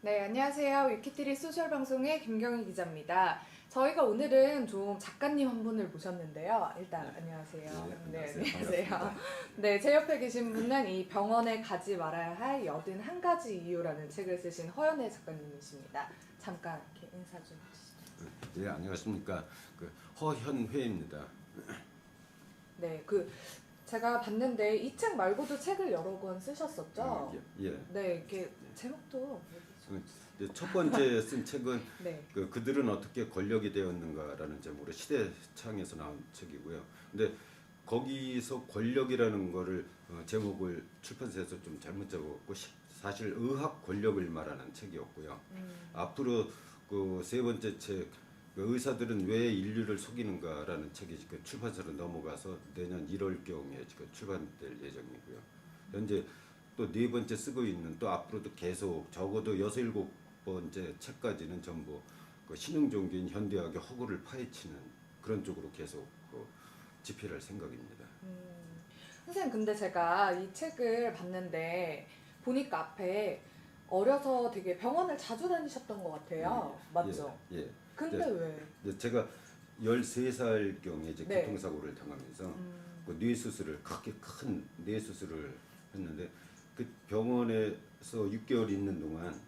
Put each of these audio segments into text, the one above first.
네, 안녕하세요. 위키트리 소셜 방송의 김경희 기자입니다. 저희가 오늘은 좀 작가님 한 분을 모셨는데요. 일단 네. 안녕하세요. 네, 네, 안녕하세요. 안녕하세요. 네, 제 옆에 계신 분은 이 병원에 가지 말아야 할 81가지 이유라는 책을 쓰신 허연애 작가님이십니다. 잠깐 이렇게 인사 좀 해주시죠. 네, 안녕하십니까. 허현회입니다. 네, 제가 봤는데 이 책 말고도 책을 여러 권 쓰셨었죠? 예. 네, 이렇게 제목도 이제 첫 번째 쓴 책은 네. 그들은 어떻게 권력이 되었는가라는 제목으로 시대창에서 나온 책이고요. 근데 거기서 권력이라는 거를 제목을 출판사에서 좀 잘못 적었고 사실 의학 권력을 말하는 책이었고요. 앞으로 그 세 번째 책 의사들은 왜 인류를 속이는가라는 책이 그 출판사로 넘어가서 내년 1월경에 지금 출판될 예정이고요. 현재 또 네 번째 쓰고 있는 또 앞으로도 계속 적어도 6, 7번째 책까지는 전부 그 신흥종교인 현대학의 허구를 파헤치는 그런 쪽으로 계속 집필할 생각입니다. 선생님, 근데 제가 이 책을 봤는데 보니까 앞에 어려서 되게 병원을 자주 다니셨던 것 같아요. 맞죠? 예. 근데 네. 왜? 제가 13살경에 이제 네. 교통사고를 당하면서 그 뇌 수술을 크게 큰 뇌 수술을 했는데 그 병원에서 6개월 있는 동안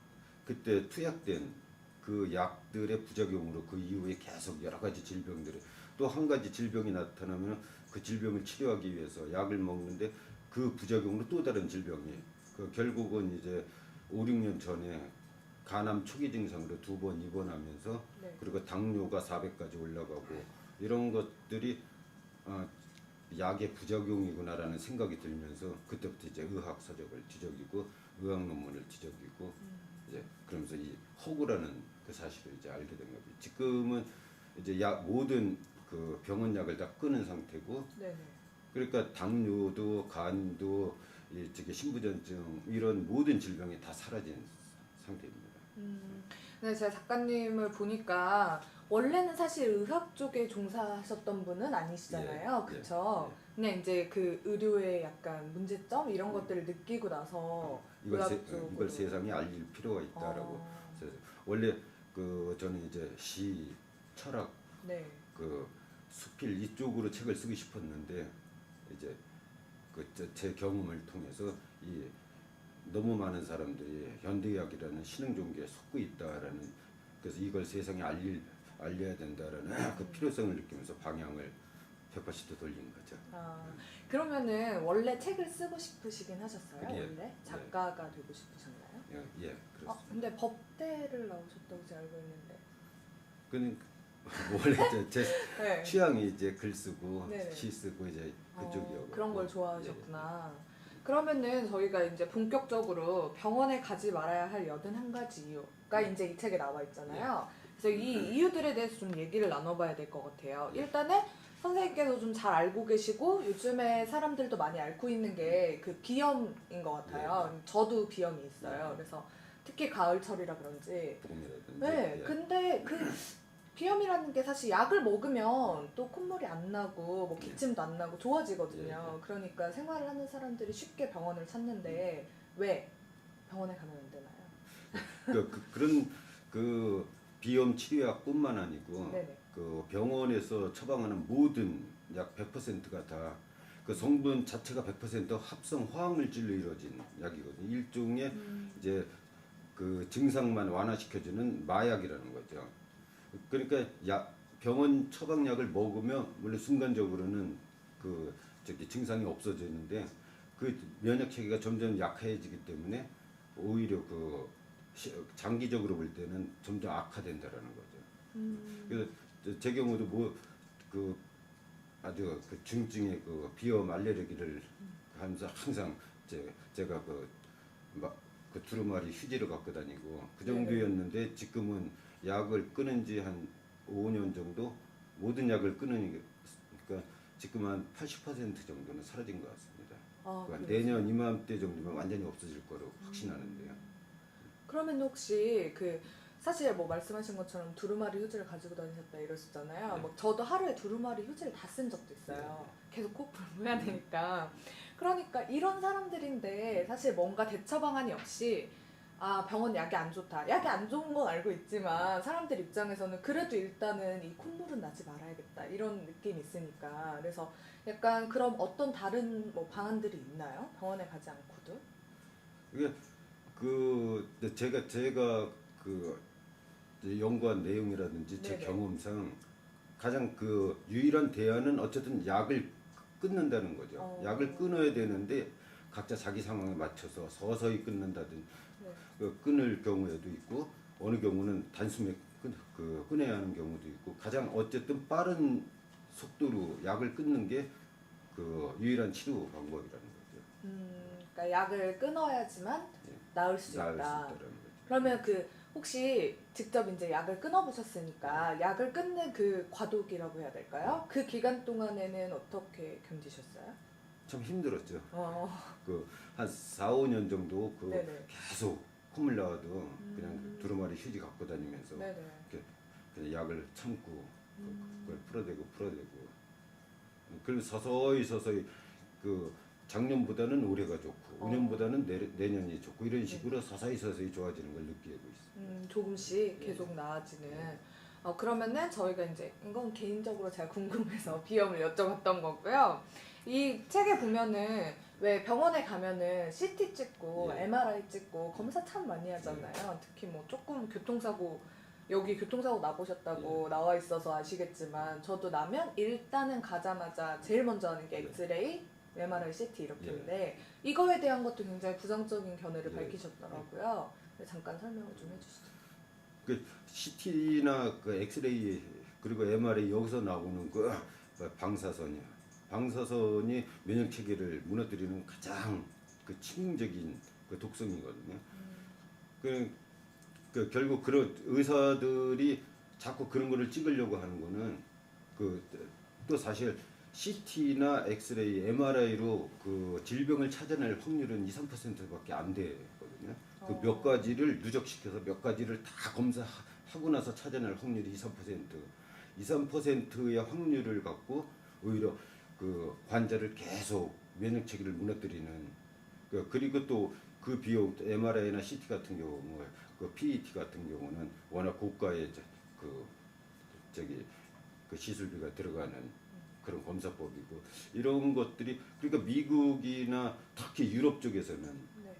그때 투약된 그 약들의 부작용으로 그 이후에 계속 여러 가지 질병들이 또 한 가지 질병이 나타나면 그 질병을 치료하기 위해서 약을 먹는데 그 부작용으로 또 다른 질병이 결국은 이제 5, 6년 전에 간암 초기 증상으로 2번 입원하면서 네. 그리고 당뇨가 400까지 올라가고 이런 것들이 약의 부작용이구나라는 생각이 들면서 그때부터 이제 의학 서적을 뒤적이고 의학 논문을 뒤적이고 이제 그러면서 이 허구라는 그 사실을 이제 알게 된 거죠. 지금은 이제 모든 그 병원 약을 다 끊은 상태고 네네. 그러니까 당뇨도 간도 신부전증 이런 모든 질병이 다 사라진 상태입니다. 근데 제가 작가님을 보니까 원래는 사실 의학 쪽에 종사하셨던 분은 아니시잖아요. 예, 그쵸? 예. 그냥 이제 그 의료의 약간 문제점 이런 것들을 느끼고 나서 의학 쪽으로. 이걸 세상에 알릴 필요가 있다라고. 그래서 원래 저는 이제 시, 철학, 네. 그 수필 이쪽으로 책을 쓰고 싶었는데 이제 제 경험을 통해서 이 너무 많은 사람들이 현대의학이라는 신흥종교에 속고 있다라는 그래서 이걸 세상에 알려야 된다라는 그 필요성을 느끼면서 방향을 180도 돌린 거죠. 그러면은 원래 책을 쓰고 싶으시긴 하셨어요? 예, 원래? 작가가 되고 싶으셨나요? 예, 그렇습니다. 근데 법대를 나오셨다고 제가 알고 있는데. 원래 제 네. 취향이 이제 글 쓰고 네네. 시 쓰고 이제 그쪽이었고 그런 걸 좋아하셨구나. 그러면은 저희가 이제 본격적으로 병원에 가지 말아야 할 81가지 이유가 이제 이 책에 나와 있잖아요. 그래서 이 이유들에 대해서 좀 얘기를 나눠봐야 될 것 같아요. 일단은 선생님께서 좀 잘 알고 계시고 요즘에 사람들도 많이 앓고 있는 게 그 비염인 것 같아요. 저도 비염이 있어요. 그래서 특히 가을철이라 그런지. 봄이라든지. 네, 예. 근데 비염이라는 게 사실 약을 먹으면 또 콧물이 안 나고 뭐 기침도 안 나고 좋아지거든요. 그러니까 생활을 하는 사람들이 쉽게 병원을 찾는데 왜 병원에 가면 안 되나요? 그런 그 비염 치료약뿐만 아니고 네네. 그 병원에서 처방하는 모든 약 100%가 다 그 성분 자체가 100% 합성 화학물질로 이루어진 약이거든요. 일종의 이제 그 증상만 완화시켜주는 마약이라는 거죠. 그러니까 병원 처방약을 먹으면 물론 순간적으로는 증상이 없어지는데 그 면역 체계가 점점 약해지기 때문에 오히려 장기적으로 볼 때는 점점 악화된다라는 거죠. 그래서 제 경우도 아주 중증의 비염 알레르기를 하면서 항상 제가 두루마리 휴지를 갖고 다니고 그 정도였는데 지금은 약을 끊은 지 한 5년 정도 모든 약을 끊으니까 지금 한 80% 정도는 사라진 것 같습니다. 그러니까 내년 이맘때 정도면 완전히 없어질 거로 확신하는데요. 그러면 혹시 사실 뭐 말씀하신 것처럼 두루마리 휴지를 가지고 다니셨다 이러셨잖아요. 뭐 저도 하루에 두루마리 휴지를 다 쓴 적도 있어요. 계속 코풀 해야 되니까. 그러니까 이런 사람들인데 사실 뭔가 대처 방안이 없이 아, 병원 약이 안 좋다. 약이 안 좋은 건 알고 있지만 사람들 입장에서는 그래도 일단은 이 콧물은 나지 말아야겠다. 이런 느낌이 있으니까. 그래서 약간 그럼 어떤 다른 뭐 방안들이 있나요? 병원에 가지 않고도? 이게 제가 그 연구한 내용이라든지 제 네네. 경험상 가장 그 유일한 대안은 어쨌든 약을 끊는다는 거죠. 약을 어, 끊어야 되는데 각자 자기 상황에 맞춰서 서서히 끊는다든지 네. 끊을 경우에도 있고 어느 경우는 단숨에 끊어야 하는 경우도 있고 가장 어쨌든 빠른 속도로 약을 끊는 게 그 유일한 치료 방법이라는 거죠. 그러니까 약을 끊어야지만 예, 나을 수 나을 수 있다. 있다라는 거죠. 그러면 그 혹시 직접 이제 약을 끊어보셨으니까 약을 끊는 그 과도기라고 해야 될까요? 그 기간 동안에는 어떻게 견디셨어요? 참 힘들었죠. 어, 그 한 4, 5년 정도 네네. 계속 콧물 나와도 그냥 음, 두루마리 휴지 갖고 다니면서 네네. 이렇게 그냥 약을 참고 그걸 음, 풀어대고 그리고 서서히 그 작년보다는 올해가 좋고 어, 5년보다는 내년이 좋고 이런 네. 식으로 서서히 좋아지는 걸 느끼고 있습니다. 조금씩 예. 계속 나아지는. 그러면은 저희가 이제 이건 개인적으로 제가 궁금해서 비염을 여쭤봤던 거고요. 이 책에 보면은 왜 병원에 가면은 CT 찍고 예. MRI 찍고 검사 참 많이 하잖아요. 특히 뭐 조금 교통사고 여기 교통사고 나보셨다고 나와 있어서 아시겠지만 저도 나면 일단은 가자마자 제일 먼저 하는 게 예. 엑스레이, MRI, CT 예. 이렇게인데 이거에 대한 것도 굉장히 부정적인 견해를 예. 밝히셨더라고요. 네, 잠깐 설명을 좀 해주시죠. 그 CT나 그 엑스레이 그리고 MRI 여기서 나오는 그 방사선이야. 방사선이 면역 체계를 무너뜨리는 가장 그 치명적인 그 독성이거든요. 그, 결국 그런 의사들이 자꾸 그런 거를 찍으려고 하는 거는 그 또 사실 CT나 엑스레이, MRI로 그 질병을 찾아낼 확률은 2, 3%밖에 안 되거든요. 그 몇 어, 가지를 누적시켜서 몇 가지를 다 검사하고 나서 찾아낼 확률이 2, 3%. 2, 3%의 확률을 갖고 오히려 그 환자를 계속 면역 체계를 무너뜨리는 그리고 또 그 비용 MRI나 CT 같은 경우 그 PET 같은 경우는 워낙 고가의 그 저기 그 시술비가 들어가는 그런 검사법이고 이런 것들이 그러니까 미국이나 특히 유럽 쪽에서는 네.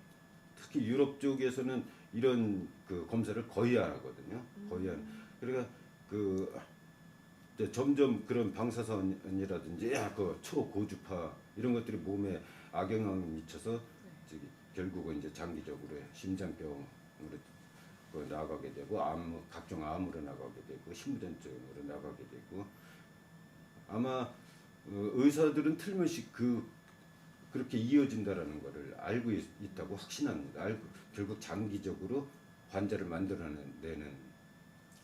이런 그 검사를 거의 안 하거든요. 거의 안. 그러니까 그 이제 점점 그런 방사선이라든지 그 초고주파 이런 것들이 몸에 악영향을 미쳐서 저기 결국은 이제 장기적으로 심장병으로 나가게 되고 각종 암으로 나가게 되고 심부전증으로 나가게 되고 아마 의사들은 틀림없이 그렇게 이어진다라는 것을 알고 있다고 확신합니다. 결국 장기적으로 환자를 만들어내는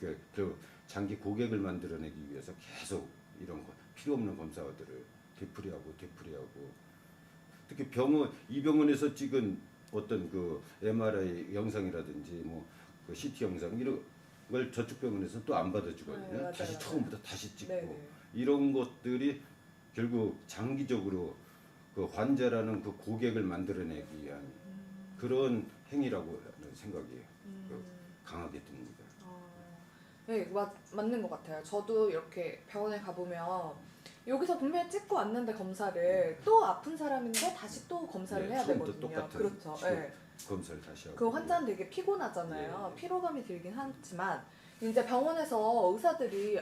그 장기 고객을 만들어내기 위해서 계속 이런 필요 없는 검사들을 되풀이하고 특히 이 병원에서 찍은 어떤 그 MRI 영상이라든지 그 CT 영상 이런 걸 저쪽 병원에서 또 안 받아주거든요. 맞아요, 다시 맞아요. 처음부터 다시 찍고 네네. 이런 것들이 결국 장기적으로 그 환자라는 그 고객을 만들어내기 위한 그런 행위라고 하는 생각이 그 강하게 듭니다. 네, 맞는 것 같아요. 저도 이렇게 병원에 가보면 여기서 분명히 찍고 왔는데 검사를 또 아픈 사람인데 다시 또 검사를 예, 해야 처음부터 되거든요. 똑같은 그렇죠. 치료 네. 검사를 다시 하고 그 환자는 되게 피곤하잖아요. 예, 예. 피로감이 들긴 하지만 이제 병원에서 의사들이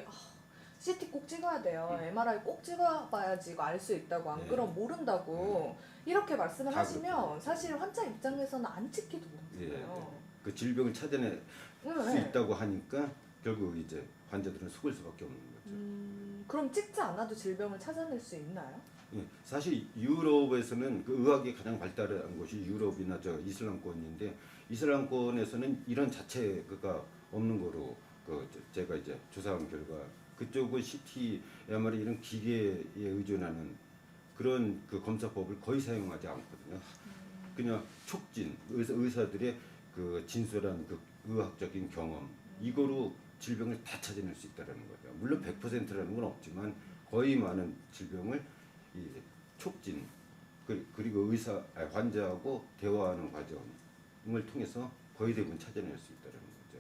CT 꼭 찍어야 돼요. MRI 꼭 찍어봐야지 이거 알 수 있다고 안 예. 그럼 모른다고 이렇게 말씀을 다 하시면 그렇죠. 사실 환자 입장에서는 안 찍기도 예, 모르잖아요. 그 질병을 찾아낼 수 네. 있다고 하니까 결국 이제 환자들은 속을 수밖에 없는 거죠. 그럼 찍지 않아도 질병을 찾아낼 수 있나요? 예, 사실 유럽에서는 그 의학이 가장 발달한 곳이 유럽이나 저 이슬람권인데 이슬람권에서는 이런 자체가 없는 거로 제가 이제 조사한 결과 그쪽은 CT, MRI 이런 기계에 의존하는 그런 그 검사법을 거의 사용하지 않거든요. 그냥 촉진 의사들의 그 진솔한 그 의학적인 경험 이거로 질병을 다 찾아낼 수 있다는 거죠. 물론 100%라는 건 없지만 거의 많은 질병을 이 촉진 그리고 환자하고 대화하는 과정을 통해서 거의 대부분 찾아낼 수 있다는 거죠.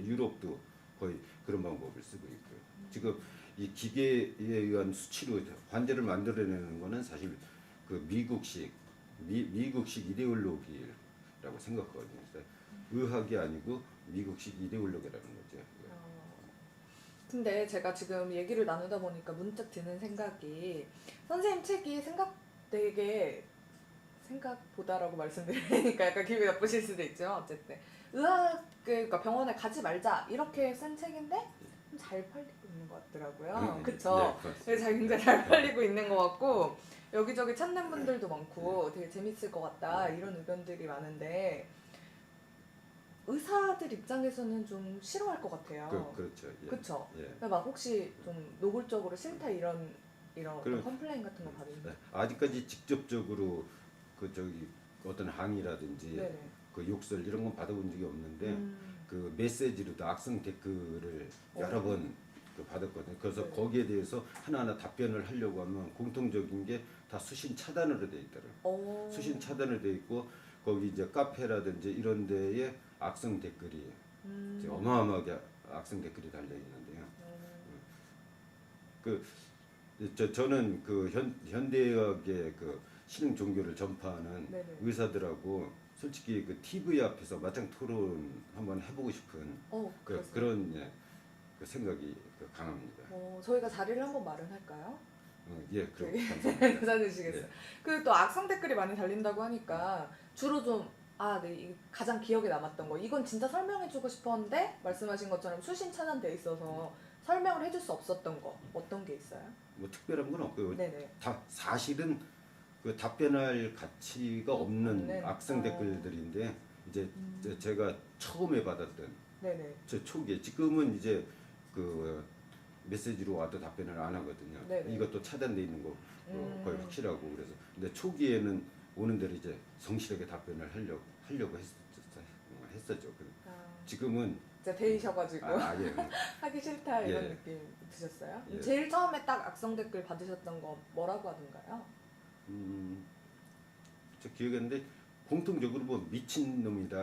유럽도 거의 그런 방법을 쓰고 있고요. 지금 이 기계에 의한 수치로 환자를 만들어내는 거는 사실 그 미국식 이데올로기라고 생각하거든요. 그래서 의학이 아니고 미국식 이데올로기라는 거죠. 근데 제가 지금 얘기를 나누다 보니까 문득 드는 생각이 선생님 책이 되게 생각보다라고 말씀드리니까 약간 기분이 나쁘실 수도 있지만 어쨌든 그러니까 병원에 가지 말자 이렇게 쓴 책인데 좀 잘 팔리고 있는 것 같더라고요. 그쵸? 네, 그래서 굉장히 잘 팔리고 있는 것 같고 여기저기 찾는 분들도 많고 되게 재밌을 것 같다 이런 의견들이 많은데 의사들 입장에서는 좀 싫어할 것 같아요. 그렇죠. 예. 그쵸? 예. 막 혹시 좀 노골적으로 싫다 이런 그럼- 컴플레인 같은 거 받으세요? 네, 아직까지 직접적으로 그 저기 어떤 항의라든지 네네. 그 욕설 이런 건 받아본 적이 없는데 그 메시지로도 악성 댓글을 여러 번 받았거든요. 그래서 네. 거기에 대해서 하나하나 답변을 하려고 하면 공통적인 게 다 수신 차단으로 돼 있더라고요. 수신 차단으로 돼 있고 거기 이제 카페라든지 이런 데에 악성 댓글이 이제 어마어마하게 악성 댓글이 달려 있는데요. 저는 그 현대의학의 그 신흥 종교를 전파하는 네네. 의사들하고 솔직히 그 TV 앞에서 맞짱 토론 한번 해보고 싶은 그러세요? 그런 예, 그 생각이 강합니다. 저희가 자리를 한번 마련할까요? 예, 그럼 네. 감사합니다. 괜찮으시겠어요? 예. 그 또 악성 댓글이 많이 달린다고 하니까 주로 좀 네, 이 가장 기억에 남았던 거 이건 진짜 설명해주고 싶었는데 말씀하신 것처럼 수신 차단돼 있어서 설명을 해줄 수 없었던 거 어떤 게 있어요? 뭐 특별한 건 없고요. 네네. 다 사실은 그 답변할 가치가 없는 악성 댓글들인데 이제 제가 처음에 받았던 네네. 저 초기에 지금은 이제 그 메시지로 와도 답변을 안 하거든요. 네네. 이것도 차단돼 있는 거 거의 확실하고 그래서 근데 초기에는 오는 대로 이제 성실하게 답변을 하려고 했었죠. 지금은 진짜 데이셔가지고 예. 하기 싫다 이런 예. 느낌 드셨어요? 예. 제일 처음에 딱 악성 댓글 받으셨던 거 뭐라고 하던가요? 저 기억했는데 공통적으로 뭐 미친 놈이다,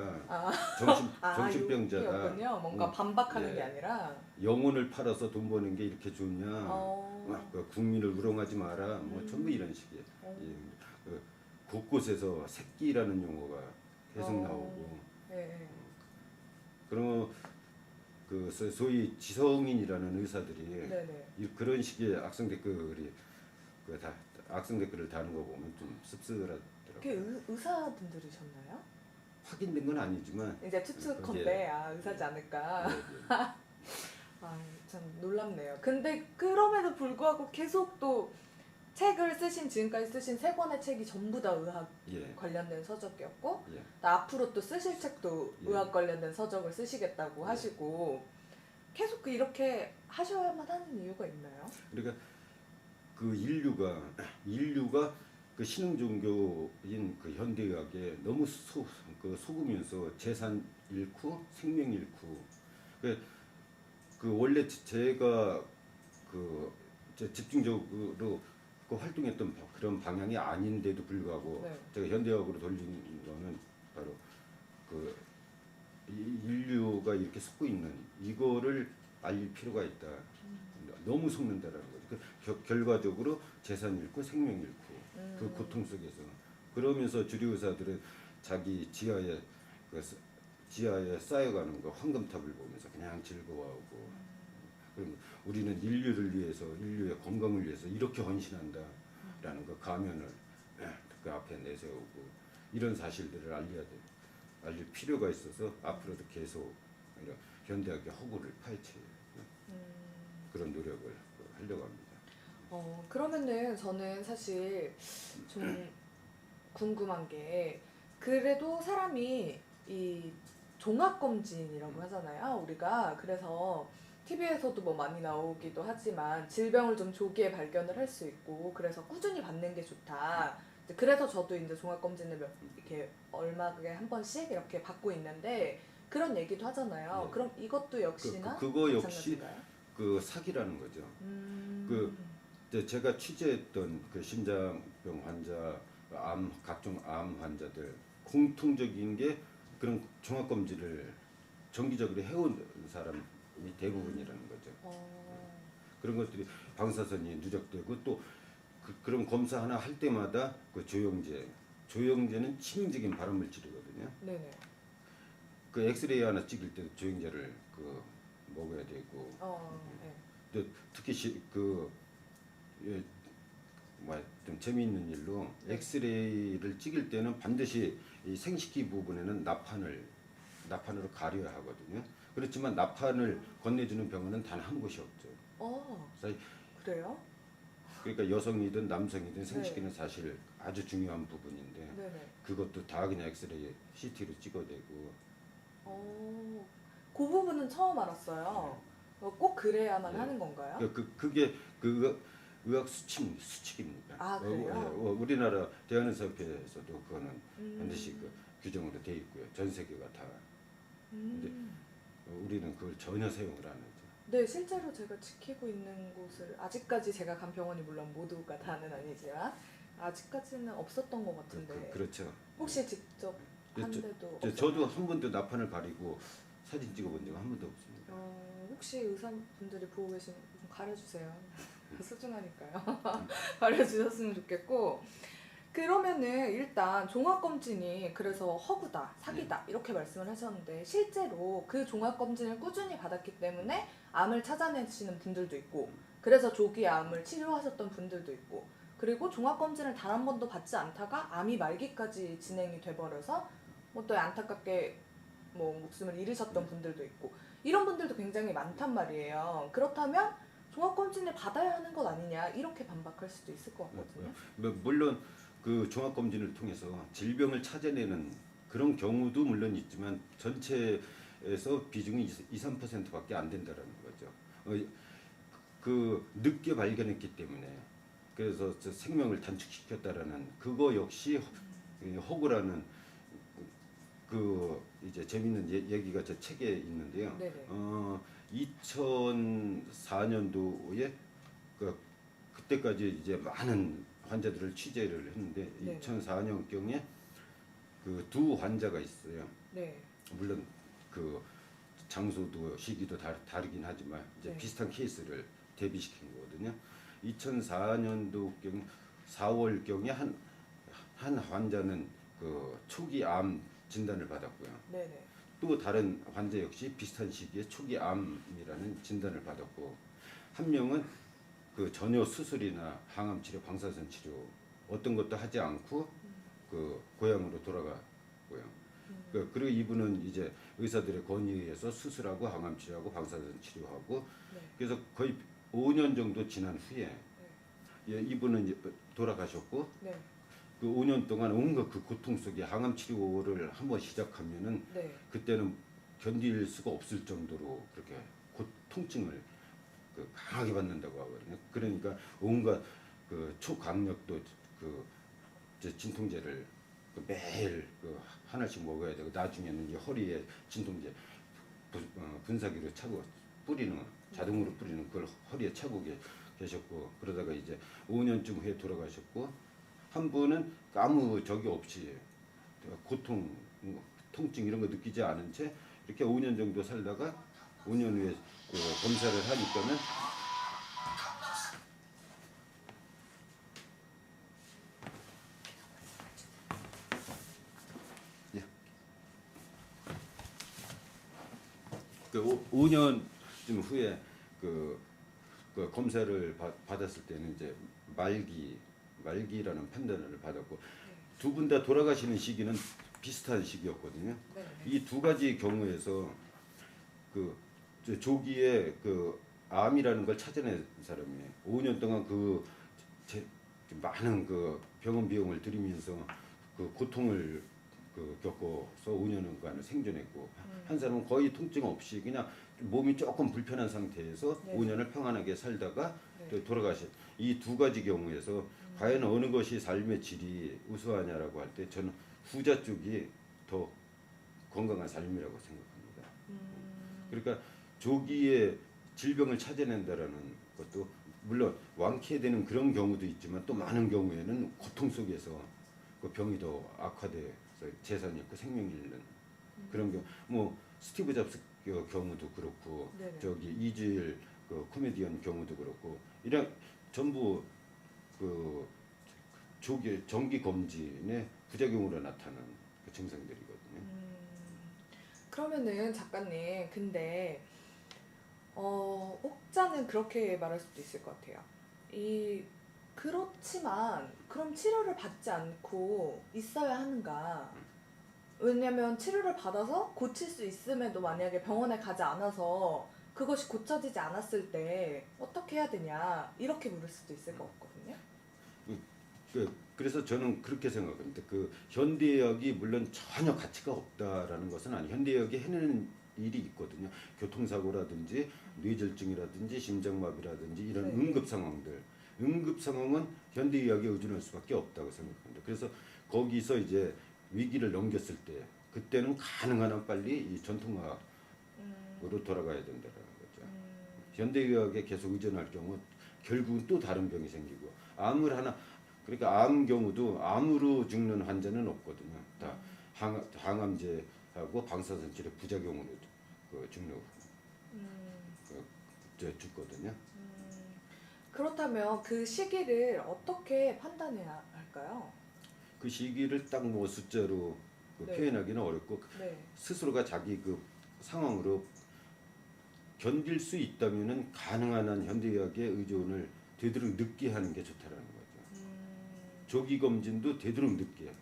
정신병자다. 욕이었군요. 뭔가 반박하는 예. 게 아니라. 영혼을 팔아서 돈 버는 게 이렇게 좋냐? 그 국민을 우롱하지 마라. 뭐 전부 이런 식의. 예. 그 곳곳에서 새끼라는 용어가 계속 나오고. 네. 그러면 그 소위 지성인이라는 의사들이 네네. 그런 식의 악성 댓글이 악성 댓글을 다는 거 보면 좀 씁쓸하더라고요. 그게 의사분들이셨나요? 확인된 건 아니지만 이제 추측컨대 의사지 않을까. 예, 참 놀랍네요. 근데 그럼에도 불구하고 계속 또 책을 쓰신 지금까지 쓰신 3권의 책이 전부 다 의학 예. 관련된 서적이었고 예. 앞으로 또 쓰실 책도 예. 의학 관련된 서적을 쓰시겠다고 하시고 계속 이렇게 하셔야만 하는 이유가 있나요? 그러니까 그 인류가 그 신흥 종교인 그 현대의학에 너무 속으면서 재산 잃고 생명 잃고 그 원래 제가 집중적으로 그 활동했던 그런 방향이 아닌데도 불구하고 제가 현대의학으로 돌린 거는 바로 그 인류가 이렇게 속고 있는 이거를 알릴 필요가 있다. 너무 속는다라는 거죠. 결과적으로 재산 잃고 생명 잃고 그 고통 속에서 그러면서 주류 의사들은 자기 지하에 쌓여가는 거 황금탑을 보면서 그냥 즐거워하고 그럼 우리는 인류를 위해서 인류의 건강을 위해서 이렇게 헌신한다라는 그 가면을 그 앞에 내세우고 이런 사실들을 알릴 필요가 있어서 앞으로도 계속 현대학의 허구를 파헤쳐요. 그런 노력을 하려고 합니다. 그러면은 저는 사실 좀 궁금한 게 그래도 사람이 이 종합검진이라고 하잖아요. 우리가 그래서 TV에서도 뭐 많이 나오기도 하지만 질병을 좀 조기에 발견을 할 수 있고 그래서 꾸준히 받는 게 좋다. 그래서 저도 이제 종합검진을 이렇게 얼마에 한 번씩 이렇게 받고 있는데 그런 얘기도 하잖아요. 네. 그럼 이것도 역시나 그거 역시 마찬가지인가요? 그 사기라는 거죠. 제가 취재했던 그 심장병 환자, 각종 암 환자들 공통적인 게 그런 종합 검진을 정기적으로 해온 사람이 대부분이라는 거죠. 그런 것들이 방사선이 누적되고 또 그런 검사 하나 할 때마다 그 조영제는 치명적인 발암물질이거든요. 네네. 그 엑스레이 하나 찍을 때도 조영제를 그 먹어야 되고. 네. 또 특히 예, 좀 재미있는 일로 네. 엑스레이를 찍을 때는 반드시 이 생식기 부분에는 나판으로 가려야 하거든요. 그렇지만 나판을 건네주는 병원은 단 한 곳이 없죠. 사실 그래요? 그러니까 여성이든 남성이든 생식기는 사실 아주 중요한 부분인데 네네. 그것도 다 그냥 엑스레이, CT로 찍어대고. 그 부분은 처음 알았어요. 꼭 그래야만 네. 하는 건가요? 그게 의학 수칙입니다. 그래요? 우리나라 대한의사협회에서도 그거는 반드시 음. 그 규정으로 돼 있고요. 전 세계가 다. 음. 우리는 그걸 전혀 사용을 안 하죠. 네, 실제로 제가 지키고 있는 곳을 아직까지 제가 간 병원이 물론 모두가 다는 아니지만 아직까지는 없었던 것 같은데 그렇죠. 혹시 직접 네, 한 데도 없어요? 저도 한 번도 나판을 가리고 사진 찍어본 적은 한 번도 없습니다. 혹시 의사분들이 보고 계시면 좀 가려주세요. 소중하니까요. 가려주셨으면 좋겠고 그러면은 일단 종합검진이 그래서 허구다, 사기다 이렇게 말씀을 하셨는데 실제로 그 종합검진을 꾸준히 받았기 때문에 암을 찾아내시는 분들도 있고 그래서 조기 암을 치료하셨던 분들도 있고 그리고 종합검진을 단 한 번도 받지 않다가 암이 말기까지 진행이 돼버려서 뭐 또 안타깝게 뭐 목숨을 잃으셨던 분들도 있고 이런 분들도 굉장히 많단 말이에요. 그렇다면 종합검진을 받아야 하는 것 아니냐 이렇게 반박할 수도 있을 것 같거든요. 물론 그 종합검진을 통해서 질병을 찾아내는 그런 경우도 물론 있지만 전체에서 비중이 2~3%밖에 안 된다는 거죠. 그 늦게 발견했기 때문에 그래서 생명을 단축시켰다라는 그거 역시 허구라는 그 이제 재밌는 얘기가 제 책에 있는데요. 네네. 2004년도에 그때까지 이제 많은 환자들을 취재를 했는데 네네. 2004년경에 그 두 환자가 있어요. 네. 물론 그 장소도 시기도 다르긴 하지만 이제 네. 비슷한 케이스를 대비시킨 거거든요. 2004년도경 4월경에 한 환자는 그 초기 암 진단을 받았고요. 네네. 또 다른 환자 역시 비슷한 시기에 초기 암이라는 진단을 받았고 한 명은 그 전혀 수술이나 항암 치료, 방사선 치료 어떤 것도 하지 않고 그 고향으로 돌아가고요. 그리고 이분은 이제 의사들의 권유에 의해서 수술하고 항암 치료하고 방사선 치료하고 네. 그래서 거의 5년 정도 지난 후에 네. 이분은 이제 돌아가셨고 네. 그 5년 동안 온갖 그 고통 속에 항암 치료를 한번 시작하면은 네. 그때는 견딜 수가 없을 정도로 그렇게 통증을 그 강하게 받는다고 하거든요. 그러니까 온갖 그 초강력도 그 이제 진통제를 그 매일 그 하나씩 먹어야 되고 나중에는 이제 허리에 진통제 분사기로 차고 뿌리는 자동으로 뿌리는 그걸 허리에 차고 계셨고 그러다가 이제 5년쯤 후에 돌아가셨고 한 분은 아무 적이 없이 고통, 통증 이런 거 느끼지 않은 채 이렇게 5년 정도 살다가 5년 후에 그 검사를 하니까는 그 5년쯤 후에 그 검사를 받았을 때는 이제 말기라는 판단을 받았고 두 분 다 돌아가시는 시기는 비슷한 시기였거든요. 네. 이 두 가지 경우에서 그 조기에 그 암이라는 걸 찾아낸 사람이 5년 동안 많은 그 병원 비용을 들이면서 그 고통을 겪어서 5년간을 생존했고 한 사람은 거의 통증 없이 그냥 몸이 조금 불편한 상태에서 네. 5년을 평안하게 살다가 네. 또 돌아가신 이 두 가지 경우에서 과연 어느 것이 삶의 질이 우수하냐라고 할 때 저는 후자 쪽이 더 건강한 삶이라고 생각합니다. 그러니까 조기에 질병을 찾아낸다라는 것도 물론 완쾌되는 그런 경우도 있지만 또 많은 경우에는 고통 속에서 그 병이 더 악화돼서 재산이 없고 생명을 잃는 그런 경우 뭐 스티브 잡스 경우도 그렇고 네네. 저기 이주일 그 코미디언 경우도 그렇고 이런 전부 그 조기 정기 검진의 부작용으로 나타나는 그 증상들이거든요. 그러면은 작가님, 근데 혹자는 그렇게 말할 수도 있을 것 같아요. 이 그렇지만 그럼 치료를 받지 않고 있어야 하는가? 왜냐면 치료를 받아서 고칠 수 있음에도 만약에 병원에 가지 않아서 그것이 고쳐지지 않았을 때 어떻게 해야 되냐? 이렇게 물을 수도 있을 것 같거든요. 그래서 저는 그렇게 생각합니다. 그 현대의학이 물론 전혀 가치가 없다라는 것은 아니. 현대의학이 해내는 일이 있거든요. 교통사고라든지 뇌졸중이라든지 심장마비라든지 이런 네. 응급 상황들. 응급 상황은 현대의학에 의존할 수밖에 없다고 생각합니다. 그래서 거기서 이제 위기를 넘겼을 때 그때는 가능한 한 빨리 이 전통의학으로 음, 돌아가야 된다는 거죠. 음, 현대의학에 계속 의존할 경우 결국은 또 다른 병이 생기고 암을 하나 그러니까 암 경우도 암으로 죽는 환자는 없거든요. 다 항암제하고 방사선 치료 부작용으로 죽는 음, 죽거든요. 음. 그렇다면 그 시기를 어떻게 판단해야 할까요? 그 시기를 딱 뭐 숫자로 네. 표현하기는 어렵고 네. 스스로가 자기 그 상황으로 견딜 수 있다면은 가능한 한 현대의학의 의존을 되도록 늦게 하는 게 좋다라는 거죠. 음, 조기 검진도 되도록 늦게.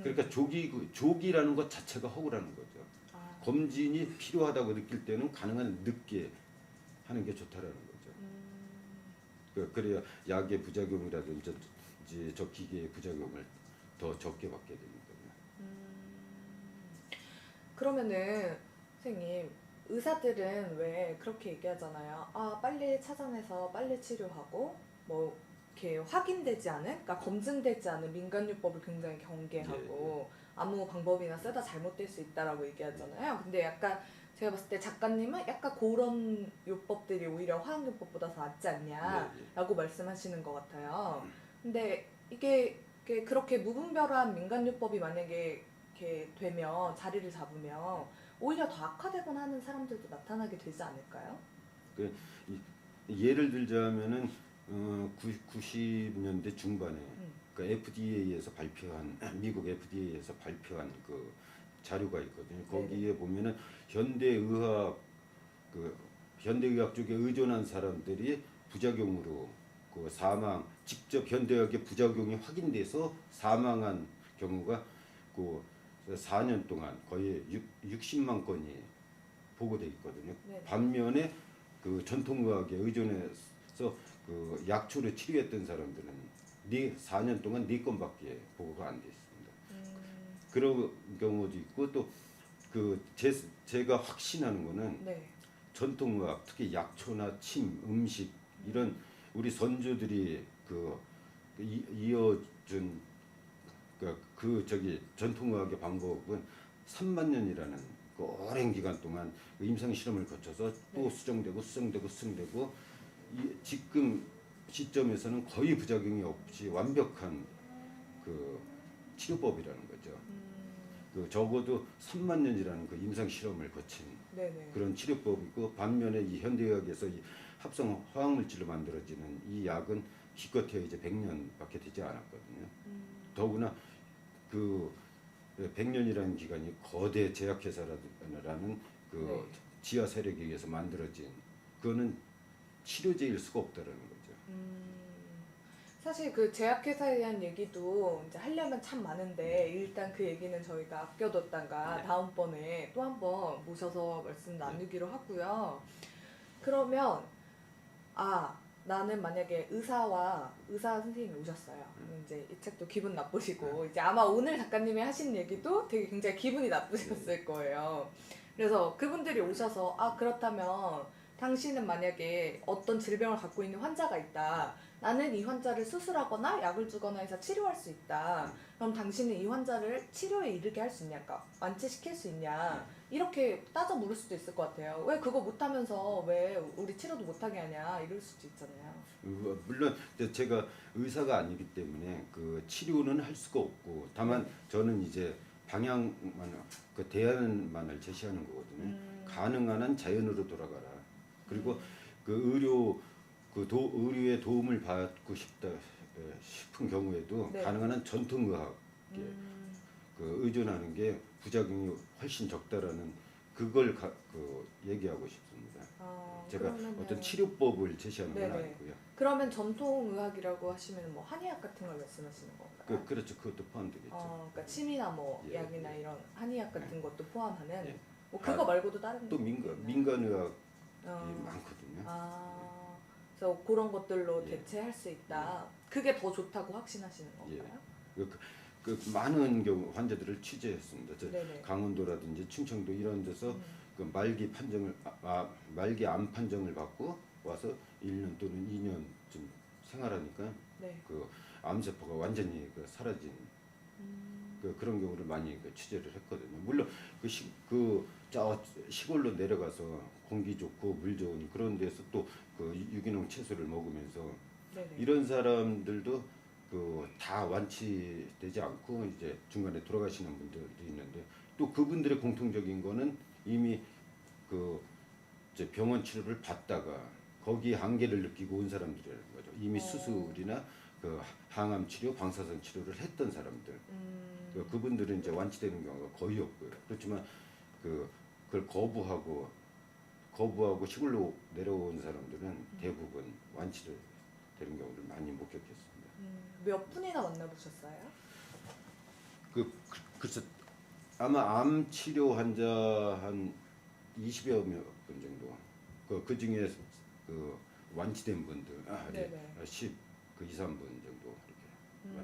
그러니까 조기라는 것 자체가 허구라는 거죠. 아, 검진이 필요하다고 느낄 때는 가능한 한 늦게 하는 게 좋다라는 거죠. 그래야 약의 부작용이라든지 저 기계의 부작용을 더 적게 받게 됩니다. 음. 그러면은 선생님, 의사들은 왜 그렇게 얘기하잖아요. 아, 빨리 찾아내서 빨리 치료하고 뭐 이렇게 확인되지 않은, 그러니까 검증되지 않은 민간요법을 굉장히 경계하고 아무 방법이나 쓰다 잘못될 수 있다라고 얘기하잖아요. 근데 약간 제가 봤을 때 작가님은 약간 그런 요법들이 오히려 화학요법보다 더 낫지 않냐라고 말씀하시는 것 같아요. 근데 이게 그렇게 무분별한 민간요법이 만약에 이렇게 되면 자리를 잡으면 오히려 더 악화되거나 하는 사람들도 나타나게 되지 않을까요? 그 예를 들자면은 90년대 중반에 음. 그 FDA에서 발표한 미국 FDA에서 발표한 그 자료가 있거든요. 네네. 거기에 보면은 현대의학 그 현대의학 쪽에 의존한 사람들이 부작용으로 그 사망 직접 현대의학의 부작용이 확인돼서 사망한 경우가 그 4년 동안 거의 60만 건이 보고돼 있거든요. 네. 반면에 그 전통의학에 의존해서 그 약초를 치료했던 사람들은 4년 동안 4건밖에 보고가 안 돼 있습니다. 음, 그런 경우도 있고 또 그 제가 확신하는 거는 네. 전통의학 특히 약초나 침, 음식 이런 우리 선조들이 이어준 저기 전통의학의 방법은 3만 년이라는 그 오랜 기간 동안 그 임상 실험을 거쳐서 또 네. 수정되고 지금 시점에서는 거의 부작용이 없이 완벽한 그 치료법이라는 거죠. 그 적어도 3만 년이라는 그 임상 실험을 거친 네네. 그런 치료법이고 반면에 이 현대의학에서 이 합성 화학물질로 만들어지는 이 약은 기껏해야 이제 100년밖에 되지 않았거든요. 더구나 그 100년이라는 기간이 거대 제약회사라는 그 네. 지하 세력에 의해서 만들어진 그거는 치료제일 수가 없다라는 거죠. 사실 그 제약회사에 대한 얘기도 이제 하려면 참 많은데 일단 그 얘기는 저희가 아껴뒀다가 네. 다음번에 또 한번 모셔서 말씀 나누기로 하고요. 그러면 나는 만약에 의사 선생님이 오셨어요. 그럼 이제 이 책도 기분 나쁘시고 이제 아마 오늘 작가님이 하신 얘기도 되게 굉장히 기분이 나쁘셨을 거예요. 그래서 그분들이 오셔서 그렇다면 당신은 만약에 어떤 질병을 갖고 있는 환자가 있다. 나는 이 환자를 수술하거나 약을 주거나 해서 치료할 수 있다. 그럼 당신은 이 환자를 치료에 이르게 할 수 있냐? 그러니까 완치시킬 수 있냐? 이렇게 따져 물을 수도 있을 것 같아요. 왜 그거 못하면서 왜 우리 치료도 못하게 하냐? 이럴 수도 있잖아요. 물론 제가 의사가 아니기 때문에 그 치료는 할 수가 없고 다만 네. 저는 이제 방향만 그 대안만을 제시하는 거거든요. 가능한 한 자연으로 돌아가라. 그리고 그 의료의 도움을 받고 싶은 경우에도 네. 가능한 한 전통의학에 그 의존하는 게 부작용이 훨씬 적다라는 그걸 얘기하고 싶습니다. 제가 그러면은- 어떤 치료법을 제시하는 건 네네. 아니고요. 그러면 전통의학이라고 하시면 뭐 한의학 같은 걸 말씀하시는 건가요? 그렇죠. 그것도 포함되겠죠. 그러니까 침이나 뭐 예, 약이나 예. 이런 한의학 같은 것도 포함하는 예. 뭐 그거 말고도 다른 또 거 있나요? 민간의학이 어, 많거든요. 그래서 그런 것들로 예. 대체할 수 있다. 그게 더 좋다고 확신하시는 건가요? 그 많은 경우 환자들을 취재했습니다. 네네. 강원도라든지 충청도 이런 데서 그 말기 암 판정을 받고 와서 1년 또는 2년쯤 생활하니까 네. 그 암세포가 완전히 사라진 그런 경우를 많이 취재를 했거든요. 물론 저 시골로 내려가서 공기 좋고 물 좋은 그런 데서 또 그 유기농 채소를 먹으면서 네네. 이런 사람들도 다 완치되지 않고 이제 중간에 돌아가시는 분들이 있는데 또 그분들의 공통적인 거는 이미 이제 병원 치료를 받다가 거기 한계를 느끼고 온 사람들이라는 거죠. 이미 수술이나 항암 치료, 방사선 치료를 했던 사람들. 그분들은 이제 완치되는 경우가 거의 없고요. 그렇지만 그걸 거부하고 시골로 내려온 사람들은 대부분 완치를 되는 경우를 많이 목격했습니다. 몇 분이나 만나보셨어요? 글쎄 아마 암 치료 환자 한 20여 분 정도 그 중에 완치된 분들 네네. 2, 3분 정도 이렇게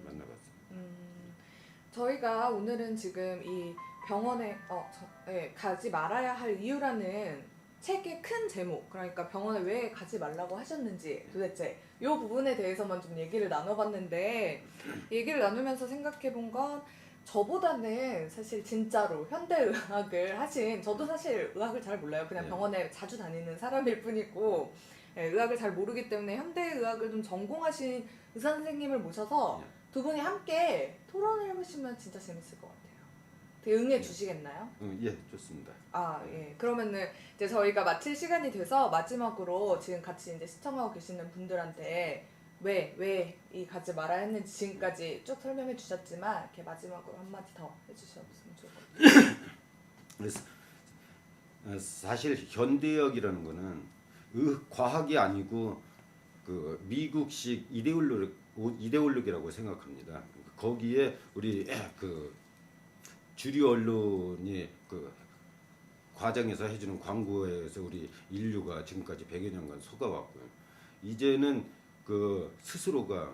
만나봤습니다. 저희가 오늘은 지금 이 병원에 가지 말아야 할 이유라는 책의 큰 제목, 그러니까 병원에 왜 가지 말라고 하셨는지 도대체 이 부분에 대해서만 좀 얘기를 나눠봤는데, 얘기를 나누면서 생각해본 건 저보다는 사실 진짜로 현대의학을 하신, 저도 사실 의학을 잘 몰라요. 그냥 네. 병원에 자주 다니는 사람일 뿐이고 의학을 잘 모르기 때문에 현대의학을 좀 전공하신 의사 선생님을 모셔서 두 분이 함께 토론을 해보시면 진짜 재밌을 것 같아요. 되게 응해 주시겠나요? 예, 좋습니다. 예. 그러면은 이제 저희가 마칠 시간이 돼서 마지막으로 지금 같이 이제 시청하고 계시는 분들한테 왜 이 가지 말아야 했는지 지금까지 쭉 설명해 주셨지만 이렇게 마지막으로 한마디 더 해주셨으면 좋을 것 같아요. 그래서 사실 현대의학이라는 거는 과학이 아니고 미국식 이데올로기라고 생각합니다. 거기에 우리 주류 언론이 과장해서 해주는 광고에서 우리 인류가 지금까지 100여 년간 속아왔고요. 이제는 스스로가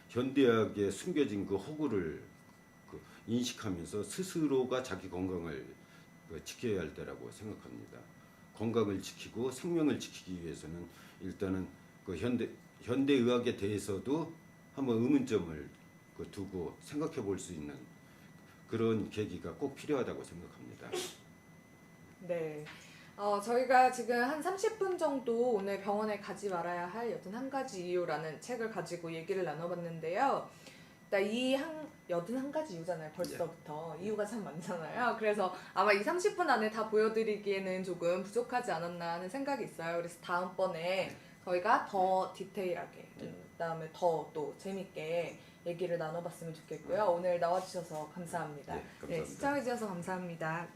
현대학에 숨겨진 허구를 인식하면서 스스로가 자기 건강을 지켜야 할 때라고 생각합니다. 건강을 지키고 생명을 지키기 위해서는 일단은 현대의학에 대해서도 한번 의문점을 두고 생각해 볼 수 있는 그런 계기가 꼭 필요하다고 생각합니다. 네. 저희가 지금 한 30분 정도 오늘 병원에 가지 말아야 할 81가지 이유라는 책을 가지고 얘기를 나눠봤는데요. 일단 81가지 이유잖아요. 벌써부터. 이유가 참 많잖아요. 그래서 아마 이 30분 안에 다 보여드리기에는 조금 부족하지 않았나 하는 생각이 있어요. 그래서 다음번에 저희가 더 디테일하게, 그다음에 더 또 재밌게 얘기를 나눠봤으면 좋겠고요. 오늘 나와주셔서 감사합니다. 네, 감사합니다. 시청해주셔서 감사합니다.